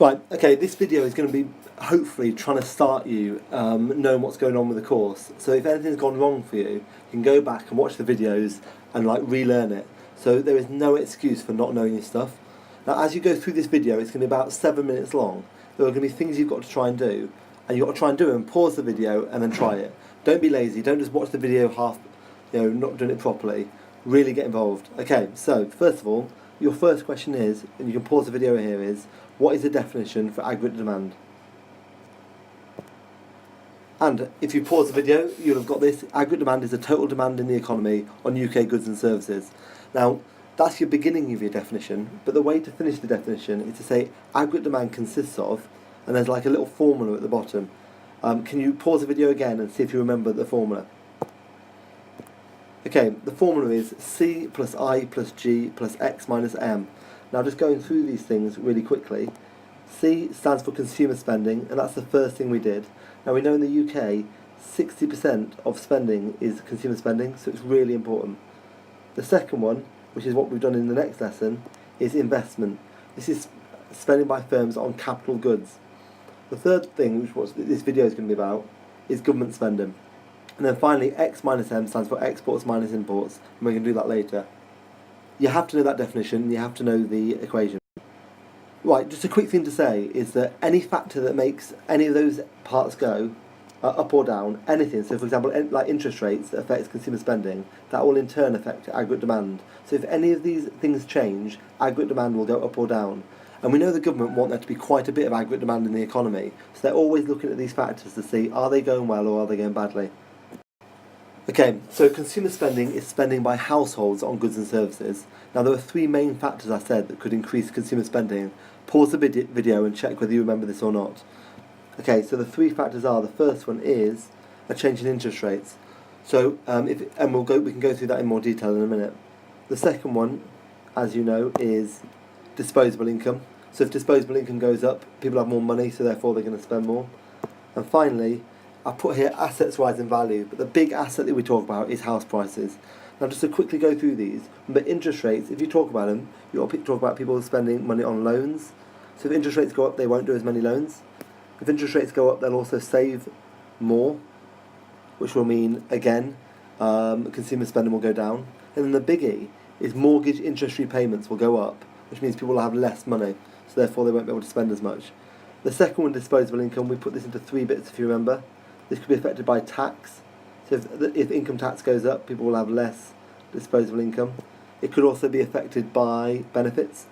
Right, okay, this video is going to be hopefully trying to start you knowing what's going on with the course. So if anything's gone wrong for you, you can go back and watch the videos and relearn it. So there is no excuse for not knowing your stuff. Now as you go through this video, it's going to be about 7 minutes long. There are going to be things you've got to try and do, and you've got to try and do them, pause the video and then try it. Don't be lazy, don't just watch the video half, not doing it properly. Really get involved. Okay, so first of all, your first question is, and you can pause the video here, is what is the definition for aggregate demand? And if you pause the video, you'll have got this. Aggregate demand is the total demand in the economy on UK goods and services. Now, that's your beginning of your definition, but the way to finish the definition is to say aggregate demand consists of, and there's like a little formula at the bottom. Can you pause the video again and see if you remember the formula? Okay, the formula is C plus I plus G plus X minus M. Now just going through these things really quickly. C stands for consumer spending, and that's the first thing we did. Now we know in the UK 60% of spending is consumer spending, so it's really important. The second one, which is what we've done in the next lesson, is investment. This is spending by firms on capital goods. The third thing, which is what this video is going to be about, is government spending. And then finally, X minus M stands for exports minus imports, and we're going to do that later. You have to know that definition, and you have to know the equation. Right, just a quick thing to say is that any factor that makes any of those parts go up or down, anything, so for example, like interest rates that affects consumer spending, that will in turn affect aggregate demand. So if any of these things change, aggregate demand will go up or down. And we know the government want there to be quite a bit of aggregate demand in the economy, so they're always looking at these factors to see, are they going well or are they going badly? Okay, so consumer spending is spending by households on goods and services. Now there are three main factors I said that could increase consumer spending. Pause the video and check whether you remember this or not. Okay, so the three factors are, the first one is a change in interest rates. So we can go through that in more detail in a minute. The second one, as you know, is disposable income. So if disposable income goes up, people have more money, so therefore they're going to spend more. And finally, I put here assets rise in value, but the big asset that we talk about is house prices. Now just to quickly go through these, but interest rates, if you talk about them, you'll talk about people spending money on loans. So if interest rates go up, they won't do as many loans. If interest rates go up, they'll also save more, which will mean, again, consumer spending will go down. And then the biggie is mortgage interest repayments will go up, which means people will have less money, so therefore they won't be able to spend as much. The second one, disposable income, we put this into three bits if you remember. This could be affected by tax. So if income tax goes up, people will have less disposable income. It could also be affected by benefits.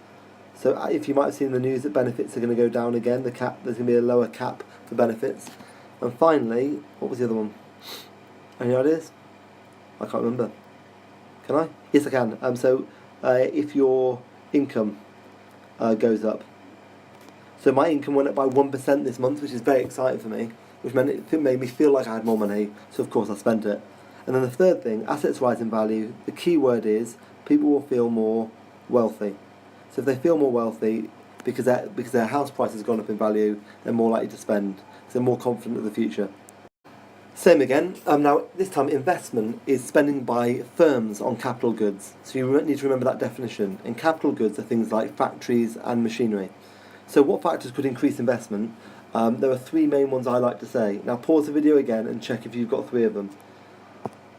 So if you might have seen in the news that benefits are going to go down again, there's going to be a lower cap for benefits. And finally, what was the other one? Any ideas? I can't remember. Can I? Yes, I can. If your income goes up. So my income went up by 1% this month, which is very exciting for me, which meant it made me feel like I had more money, so of course I spent it. And then the third thing, assets rise in value. The key word is people will feel more wealthy. So if they feel more wealthy because their house price has gone up in value, they're more likely to spend. So they're more confident of the future. Same again. Now this time investment is spending by firms on capital goods. So you need to remember that definition. And capital goods are things like factories and machinery. So what factors could increase investment? There are three main ones I like to say. Now pause the video again and check if you've got three of them.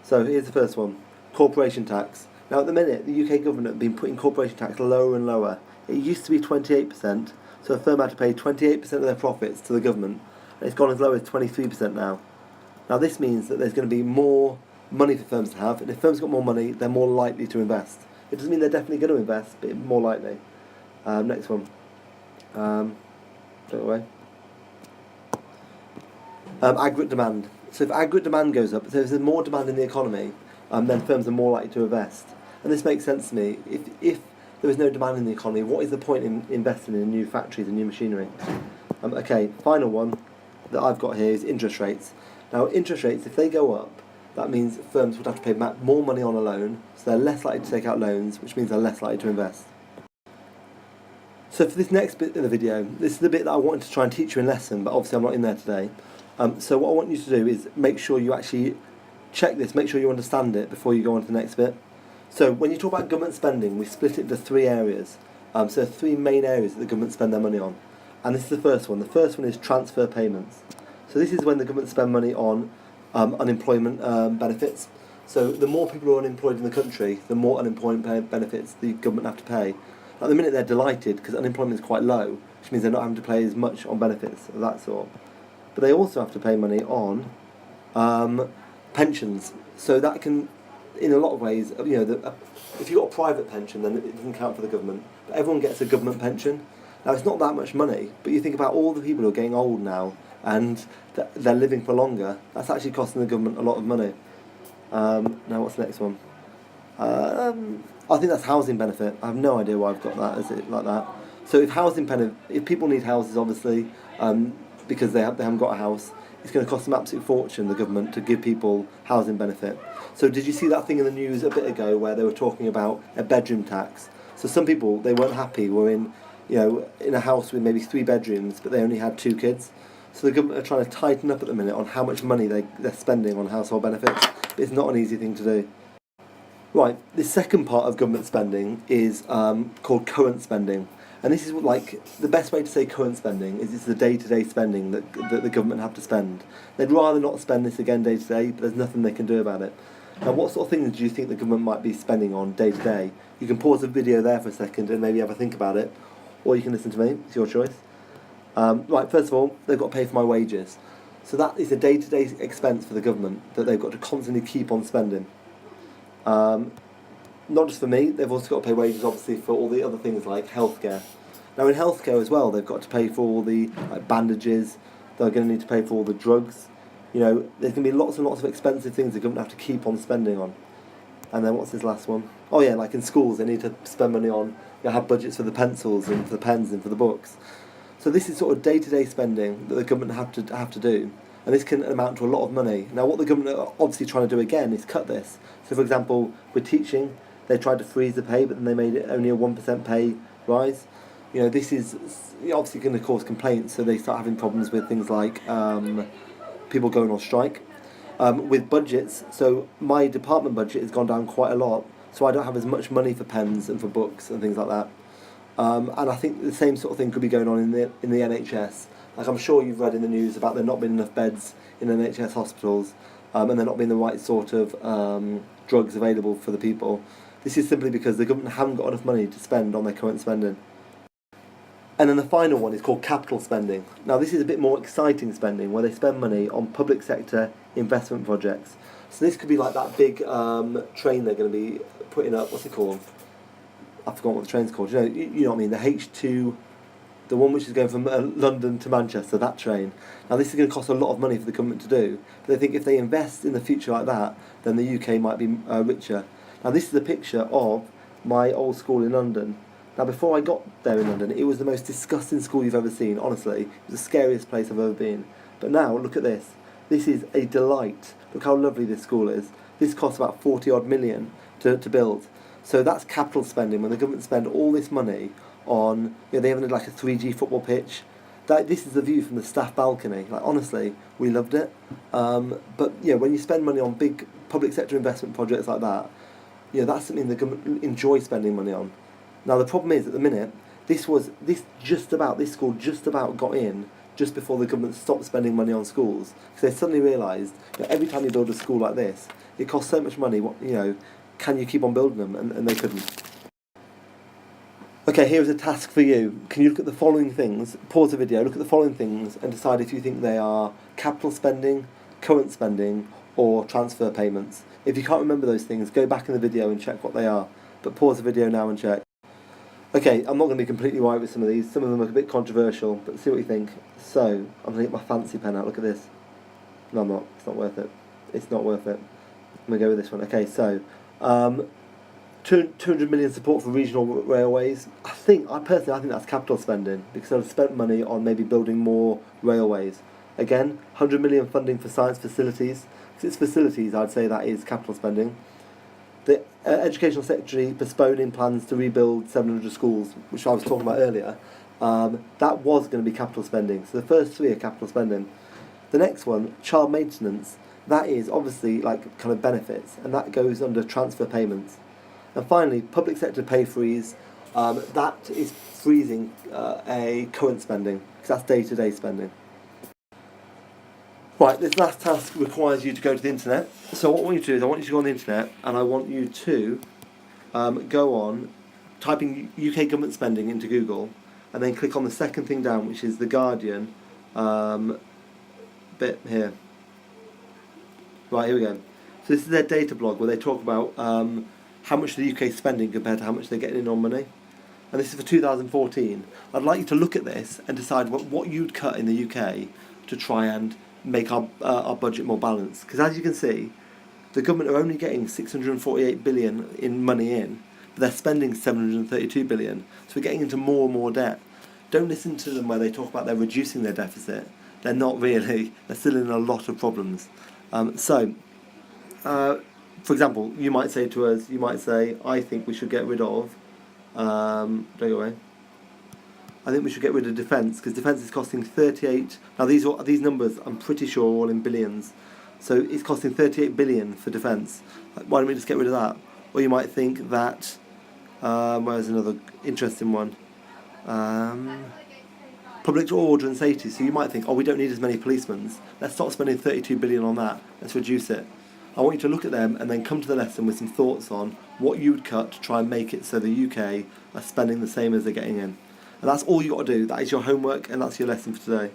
So here's the first one, corporation tax. Now at the minute, the UK government have been putting corporation tax lower and lower. It used to be 28%, so a firm had to pay 28% of their profits to the government, and it's gone as low as 23% now. Now this means that there's going to be more money for firms to have, and if firms got more money, they're more likely to invest. It doesn't mean they're definitely going to invest, but more likely. Next one. Don't away. Aggregate demand. So if aggregate demand goes up, so if there's more demand in the economy, then firms are more likely to invest. And this makes sense to me. If there was no demand in the economy, what is the point in investing in new factories and new machinery? Okay, final one that I've got here is interest rates. Now interest rates, if they go up, that means firms would have to pay more money on a loan, so they're less likely to take out loans, which means they're less likely to invest. So for this next bit of the video, this is the bit that I wanted to try and teach you in lesson, but obviously I'm not in there today. So what I want you to do is make sure you actually check this, make sure you understand it before you go on to the next bit. So when you talk about government spending, we split it into three areas. So three main areas that the government spend their money on. And this is the first one. The first one is transfer payments. So this is when the government spend money on unemployment benefits. So the more people who are unemployed in the country, the more unemployment benefits the government have to pay. At the minute they're delighted because unemployment is quite low, which means they're not having to pay as much on benefits of that sort. But they also have to pay money on pensions. So that can, in a lot of ways, if you've got a private pension, then it doesn't count for the government. But everyone gets a government pension. Now, it's not that much money, but you think about all the people who are getting old now and they're living for longer. That's actually costing the government a lot of money. Now, what's the next one? I think that's housing benefit. I have no idea why I've got that as it like that. So if people need houses, obviously, because they haven't got a house, it's going to cost them absolute fortune, the government, to give people housing benefit. So did you see that thing in the news a bit ago where they were talking about a bedroom tax? So some people, they weren't happy, were in a house with maybe 3 bedrooms, but they only had 2 kids. So the government are trying to tighten up at the minute on how much money they're spending on household benefits. It's not an easy thing to do. Right, the second part of government spending is called current spending. And this is the best way to say current spending is it's the day-to-day spending that the government have to spend. They'd rather not spend this again day-to-day, but there's nothing they can do about it. Now, what sort of things do you think the government might be spending on day-to-day? You can pause the video there for a second and maybe have a think about it, or you can listen to me, it's your choice. Right, first of all, they've got to pay for my wages. So that is a day-to-day expense for the government that they've got to constantly keep on spending. Not just for me, they've also got to pay wages, obviously, for all the other things like healthcare. Now, in healthcare as well, they've got to pay for all the bandages. They're going to need to pay for all the drugs. There's going to be lots and lots of expensive things the government have to keep on spending on. And then what's this last one? Oh yeah, like in schools, they need to spend money on, have budgets for the pencils and for the pens and for the books. So this is sort of day-to-day spending that the government have to do. And this can amount to a lot of money. Now, what the government are obviously trying to do again is cut this. So, for example, with teaching, they tried to freeze the pay, but then they made it only a 1% pay rise. This is obviously going to cause complaints, so they start having problems with things like people going on strike. With budgets, so my department budget has gone down quite a lot, so I don't have as much money for pens and for books and things like that. And I think the same sort of thing could be going on in the NHS. Like I'm sure you've read in the news about there not being enough beds in NHS hospitals, and there not being the right sort of drugs available for the people. This is simply because the government haven't got enough money to spend on their current spending. And then the final one is called capital spending. Now this is a bit more exciting spending, where they spend money on public sector investment projects. So this could be like that big train they're going to be putting up. What's it called? I've forgotten what the train's called. You know what I mean? The H2, the one which is going from London to Manchester, that train. Now this is going to cost a lot of money for the government to do. But they think if they invest in the future like that, then the UK might be richer. Now this is a picture of my old school in London. Now before I got there in London, it was the most disgusting school you've ever seen, honestly. It was the scariest place I've ever been. But now, look at this. This is a delight. Look how lovely this school is. This costs about 40 odd million to build. So that's capital spending, when the government spend all this money on, they have like a 3G football pitch. This is the view from the staff balcony. Like honestly, we loved it. But when you spend money on big public sector investment projects like that, that's something the government enjoys spending money on. Now the problem is, at the minute, this school just about got in just before the government stopped spending money on schools, because they suddenly realised every time you build a school like this, it costs so much money. Can you keep on building them? And they couldn't. Okay, here's a task for you. Can you look at the following things? Pause the video. Look at the following things and decide if you think they are capital spending, current spending, or transfer payments. If you can't remember those things, go back in the video and check what they are. But pause the video now and check. Okay, I'm not going to be completely right with some of these. Some of them are a bit controversial, but see what you think. So, I'm going to get my fancy pen out. Look at this. No, I'm not. It's not worth it. It's not worth it. I'm going to go with this one. Okay, so 200 million support for regional railways. I personally think that's capital spending, because I've spent money on maybe building more railways. Again, 100 million funding for science facilities. Because it's facilities, I'd say that is capital spending. The Educational Secretary postponing plans to rebuild 700 schools, which I was talking about earlier. That was going to be capital spending. So the first 3 are capital spending. The next one, child maintenance, that is obviously like kind of benefits, and that goes under transfer payments. And finally, public sector pay freeze That is freezing a current spending, because that's day-to-day spending. Right, this last task requires you to go to the internet. So what I want you to do is I want you to go on the internet and I want you to go on, typing UK government spending into Google, and then click on the second thing down, which is the Guardian bit here. Right, here we go. So this is their data blog where they talk about how much the UK is spending compared to how much they're getting in on money. And this is for 2014. I'd like you to look at this and decide what you'd cut in the UK to try and make our budget more balanced. Because as you can see, the government are only getting 648 billion in money in, but they're spending 732 billion. So we're getting into more and more debt. Don't listen to them where they talk about they're reducing their deficit. They're not really. They're still in a lot of problems. For example, you might say to us, I think we should get rid of, don't go away. I think we should get rid of defence, because defence is costing 38. Now these numbers, I'm pretty sure, are all in billions. So it's costing 38 billion for defence. Why don't we just get rid of that? Or you might think that, where's another interesting one? Public order and safety. So you might think, we don't need as many policemen. Let's stop spending 32 billion on that. Let's reduce it. I want you to look at them and then come to the lesson with some thoughts on what you would cut to try and make it so the UK are spending the same as they're getting in. And that's all you've got to do. That is your homework and that's your lesson for today.